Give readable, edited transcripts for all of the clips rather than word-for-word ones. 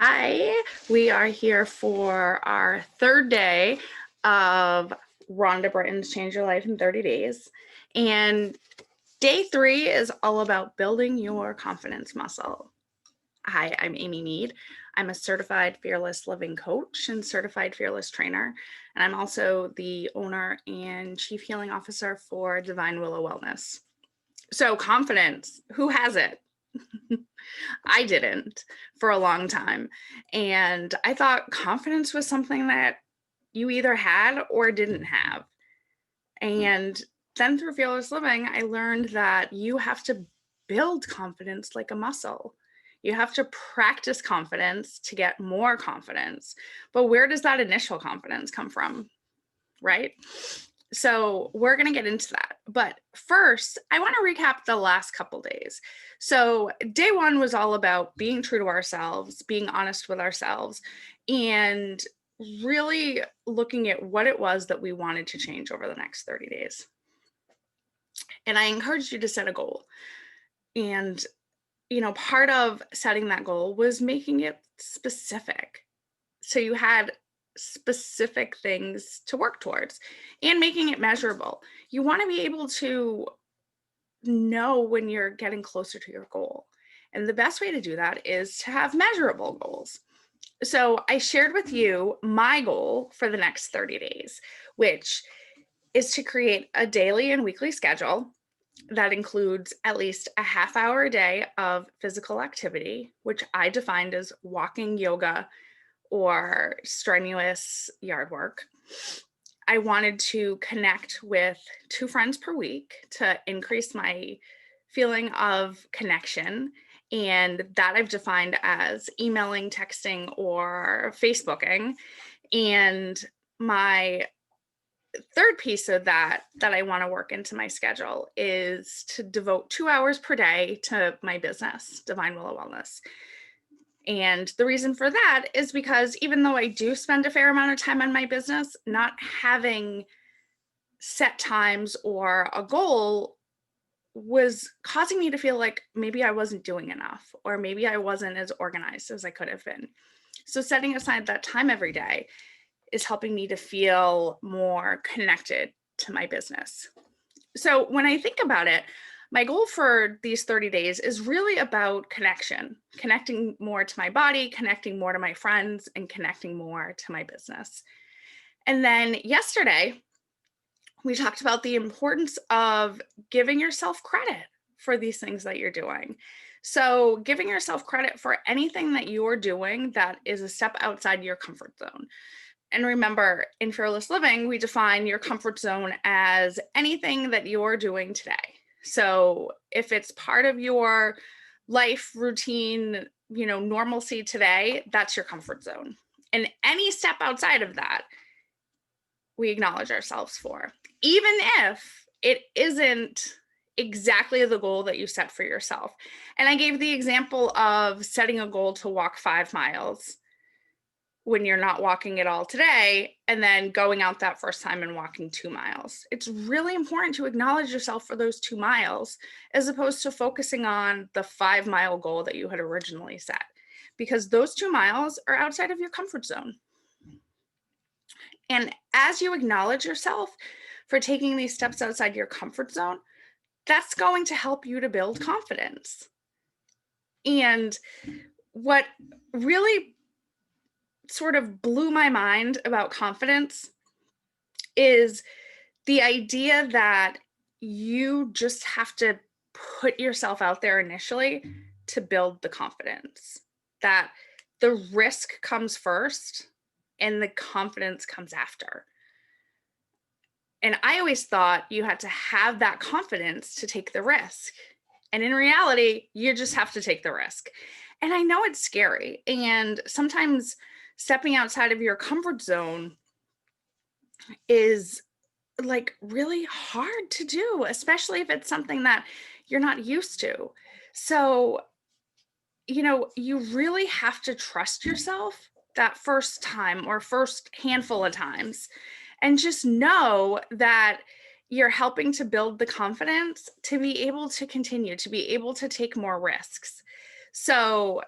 Hi, we are here for our third day of Rhonda Britton's Change Your Life in 30 Days. And day 3 is all about building your confidence muscle. Hi, I'm Amy Mead. I'm a certified fearless living coach and certified fearless trainer. And I'm also the owner and chief healing officer for Divine Willow Wellness. So, confidence, who has it? I didn't for a long time. And I thought confidence was something that you either had or didn't have. And then through fearless living, I learned that you have to build confidence like a muscle. You have to practice confidence to get more confidence. But where does that initial confidence come from? Right? So we're going to get into that. But first, I want to recap the last couple days. So day 1 was all about being true to ourselves, being honest with ourselves, and really looking at what it was that we wanted to change over the next 30 days. And I encouraged you to set a goal. And, part of setting that goal was making it specific. So you had specific things to work towards and making it measurable. You want to be able to know when you're getting closer to your goal. And the best way to do that is to have measurable goals. So I shared with you my goal for the next 30 days, which is to create a daily and weekly schedule that includes at least a half hour a day of physical activity, which I defined as walking, yoga, or strenuous yard work. I wanted to connect with 2 friends per week to increase my feeling of connection. And that I've defined as emailing, texting, or Facebooking. And my third piece of that I want to work into my schedule is to devote 2 hours per day to my business, Divine Willow Wellness. And the reason for that is because even though I do spend a fair amount of time on my business, not having set times or a goal was causing me to feel like maybe I wasn't doing enough, or maybe I wasn't as organized as I could have been. So setting aside that time every day is helping me to feel more connected to my business. So when I think about it, my goal for these 30 days is really about connection, connecting more to my body, connecting more to my friends, and connecting more to my business. And then yesterday, we talked about the importance of giving yourself credit for these things that you're doing. So, giving yourself credit for anything that you're doing that is a step outside your comfort zone. And remember, in Fearless Living, we define your comfort zone as anything that you're doing today. So if it's part of your life routine, normalcy today, that's your comfort zone. And any step outside of that, we acknowledge ourselves for, even if it isn't exactly the goal that you set for yourself. And I gave the example of setting a goal to walk 5 miles when you're not walking at all today, and then going out that first time and walking 2 miles. It's really important to acknowledge yourself for those 2 miles as opposed to focusing on the 5-mile goal that you had originally set, because those 2 miles are outside of your comfort zone. And as you acknowledge yourself for taking these steps outside your comfort zone, that's going to help you to build confidence. And what really sort of blew my mind about confidence is the idea that you just have to put yourself out there initially to build the confidence, that the risk comes first and the confidence comes after. And I always thought you had to have that confidence to take the risk. And in reality, you just have to take the risk. And I know it's scary. And sometimes stepping outside of your comfort zone is like really hard to do, especially if it's something that you're not used to. So, you really have to trust yourself that first time or first handful of times, and just know that you're helping to build the confidence to be able to continue, to be able to take more risks. So,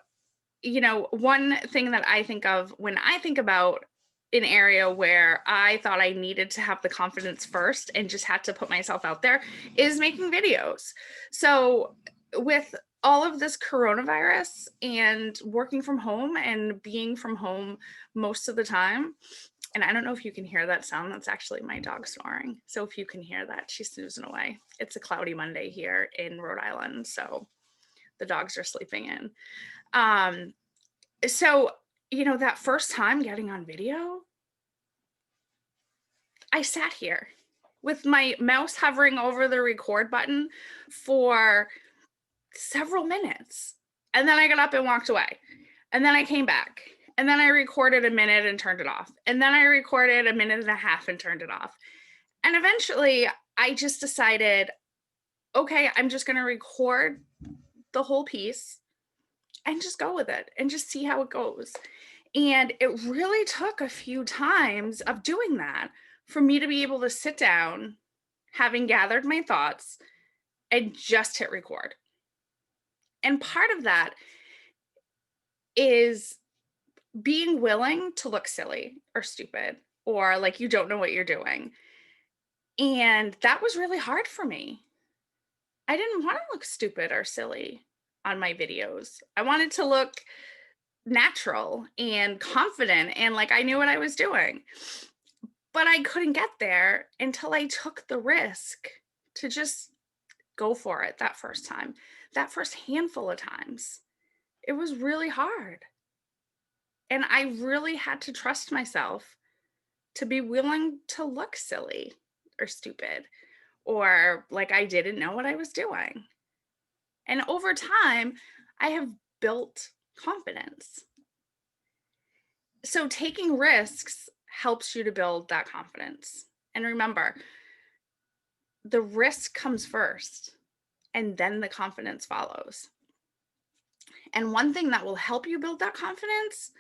one thing that I think of when I think about an area where I thought I needed to have the confidence first and just had to put myself out there is making videos. So, with all of this coronavirus and working from home and being from home most of the time, and I don't know if you can hear that sound. That's actually my dog snoring. So, if you can hear that, she's snoozing away. It's a cloudy Monday here in Rhode Island. So, the dogs are sleeping in. Um, so, that first time getting on video, I sat here with my mouse hovering over the record button for several minutes. And then I got up and walked away. And then I came back. And then I recorded a minute and turned it off. And then I recorded a minute and a half and turned it off. And eventually I just decided, okay, I'm just going to record the whole piece and just go with it and just see how it goes. And it really took a few times of doing that for me to be able to sit down, having gathered my thoughts, and just hit record. And part of that is being willing to look silly or stupid or like you don't know what you're doing. And that was really hard for me. I didn't want to look stupid or silly on my videos. I wanted to look natural and confident and like I knew what I was doing. But I couldn't get there until I took the risk to just go for it that first time, that first handful of times. It was really hard. And I really had to trust myself to be willing to look silly or stupid or like I didn't know what I was doing. And over time, I have built confidence. So taking risks helps you to build that confidence. And remember, the risk comes first and then the confidence follows. And one thing that will help you build that confidence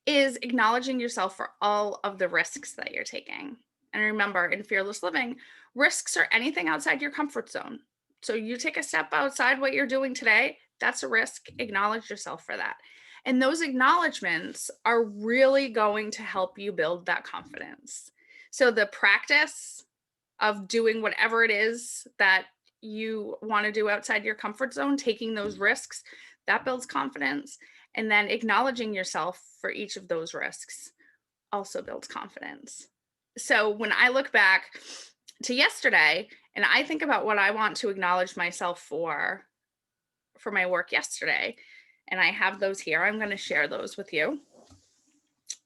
is acknowledging yourself for all of the risks that you're taking. And remember, in fearless living, risks are anything outside your comfort zone. So you take a step outside what you're doing today, that's a risk. Acknowledge yourself for that. And those acknowledgments are really going to help you build that confidence. So the practice of doing whatever it is that you want to do outside your comfort zone, taking those risks, that builds confidence. And then acknowledging yourself for each of those risks also builds confidence. So when I look back to yesterday and I think about what I want to acknowledge myself for my work yesterday, and I have those here, I'm going to share those with you.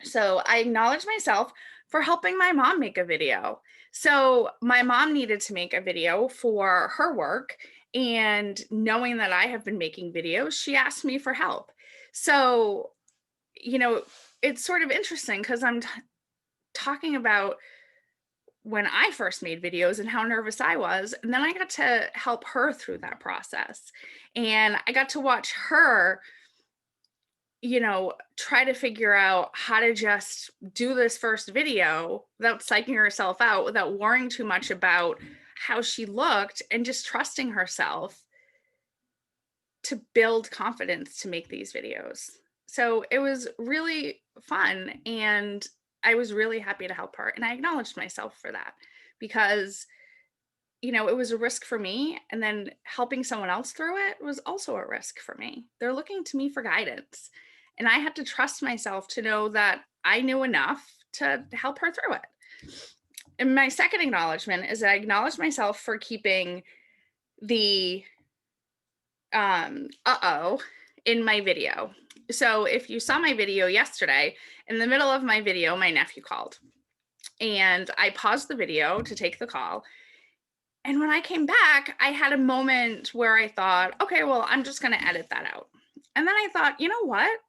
So I acknowledge myself for helping my mom make a video. So my mom needed to make a video for her work, and knowing that I have been making videos, she asked me for help. So, it's sort of interesting because I'm talking about when I first made videos and how nervous I was. And then I got to help her through that process. And I got to watch her, try to figure out how to just do this first video without psyching herself out, without worrying too much about how she looked, and just trusting herself to build confidence to make these videos. So it was really fun, and I was really happy to help her. And I acknowledged myself for that because, it was a risk for me. And then helping someone else through it was also a risk for me. They're looking to me for guidance. And I had to trust myself to know that I knew enough to help her through it. And my second acknowledgement is that I acknowledge myself for keeping the in my video. So if you saw my video yesterday, in the middle of my video, my nephew called and I paused the video to take the call. And when I came back, I had a moment where I thought, okay, well, I'm just going to edit that out. And then I thought, you know what?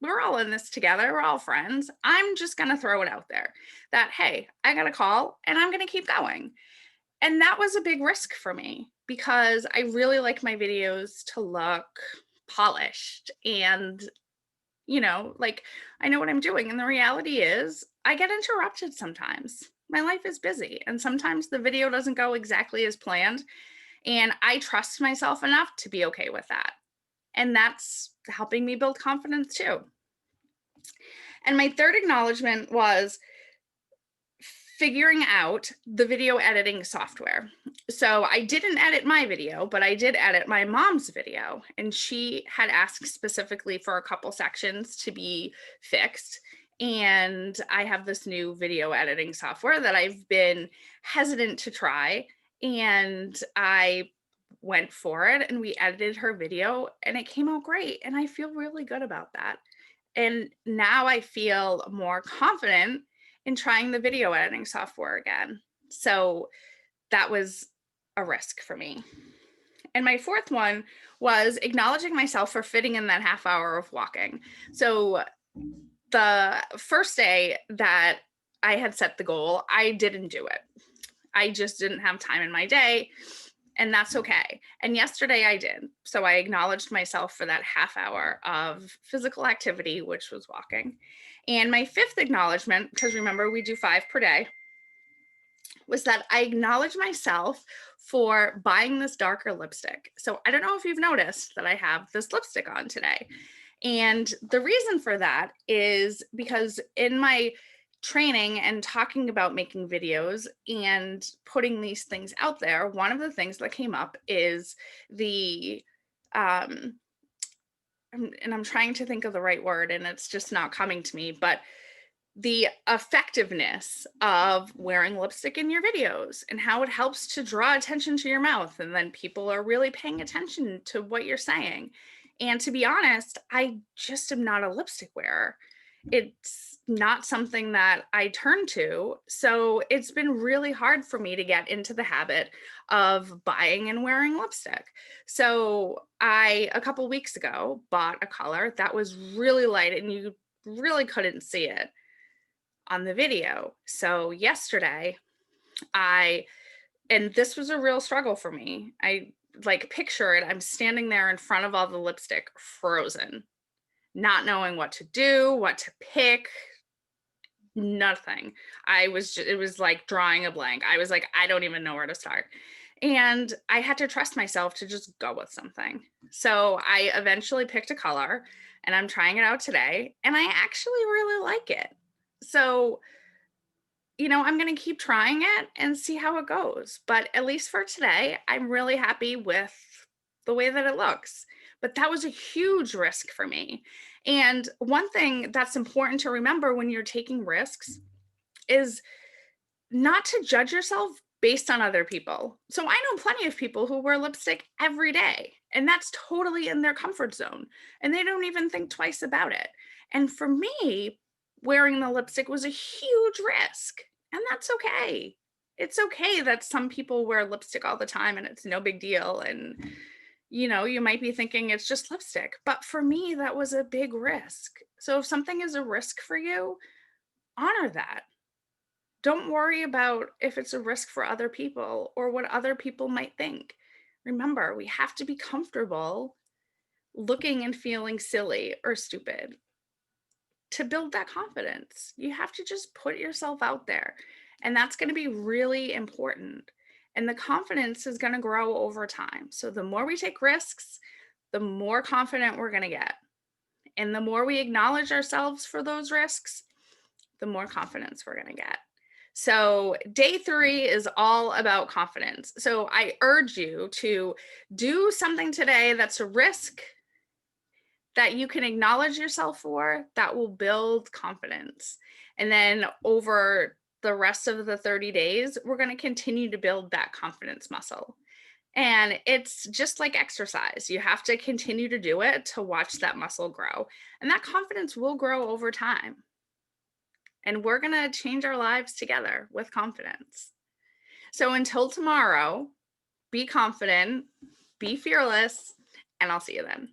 We're all in this together. We're all friends. I'm just going to throw it out there that, hey, I got a call and I'm going to keep going. And that was a big risk for me because I really like my videos to look polished and, like I know what I'm doing. And the reality is I get interrupted sometimes. My life is busy and sometimes the video doesn't go exactly as planned. And I trust myself enough to be okay with that. And that's helping me build confidence too. And my third acknowledgement was figuring out the video editing software. So I didn't edit my video, but I did edit my mom's video. And she had asked specifically for a couple sections to be fixed. And I have this new video editing software that I've been hesitant to try. And I went for it and we edited her video and it came out great. And I feel really good about that. And now I feel more confident in trying the video editing software again. So that was a risk for me. And my fourth one was acknowledging myself for fitting in that half hour of walking. So the first day that I had set the goal, I didn't do it. I just didn't have time in my day. And that's okay. And yesterday I did. So I acknowledged myself for that half hour of physical activity, which was walking. And my fifth acknowledgement, because remember we do 5 per day, was that I acknowledge myself for buying this darker lipstick. So I don't know if you've noticed that I have this lipstick on today. And the reason for that is because in my training and talking about making videos and putting these things out there, one of the things that came up is the and I'm trying to think of the right word and it's just not coming to me, but the effectiveness of wearing lipstick in your videos and how it helps to draw attention to your mouth. And then people are really paying attention to what you're saying. And to be honest, I just am not a lipstick wearer. It's not something that I turn to. So it's been really hard for me to get into the habit of buying and wearing lipstick. So I, a couple weeks ago, bought a color that was really light and you really couldn't see it on the video. So yesterday and this was a real struggle for me. I like picture it, I'm standing there in front of all the lipstick frozen, not knowing what to do, what to pick, nothing. It was like drawing a blank. I was like, I don't even know where to start. And I had to trust myself to just go with something. So I eventually picked a color and I'm trying it out today and I actually really like it. So, I'm going to keep trying it and see how it goes. But at least for today, I'm really happy with the way that it looks. But that was a huge risk for me. And one thing that's important to remember when you're taking risks is not to judge yourself based on other people. So I know plenty of people who wear lipstick every day, and that's totally in their comfort zone, and they don't even think twice about it. And for me, wearing the lipstick was a huge risk, and that's okay. It's okay that some people wear lipstick all the time and it's no big deal. And, you might be thinking it's just lipstick, but for me, that was a big risk. So if something is a risk for you, honor that. Don't worry about if it's a risk for other people or what other people might think. Remember, we have to be comfortable looking and feeling silly or stupid to build that confidence. You have to just put yourself out there, and that's going to be really important. And the confidence is going to grow over time. So the more we take risks, the more confident we're going to get. And the more we acknowledge ourselves for those risks, the more confidence we're going to get. So day 3 is all about confidence. So I urge you to do something today that's a risk that you can acknowledge yourself for that will build confidence. And then over the rest of the 30 days, we're going to continue to build that confidence muscle. And it's just like exercise. You have to continue to do it to watch that muscle grow. And that confidence will grow over time. And we're going to change our lives together with confidence. So until tomorrow, be confident, be fearless, and I'll see you then.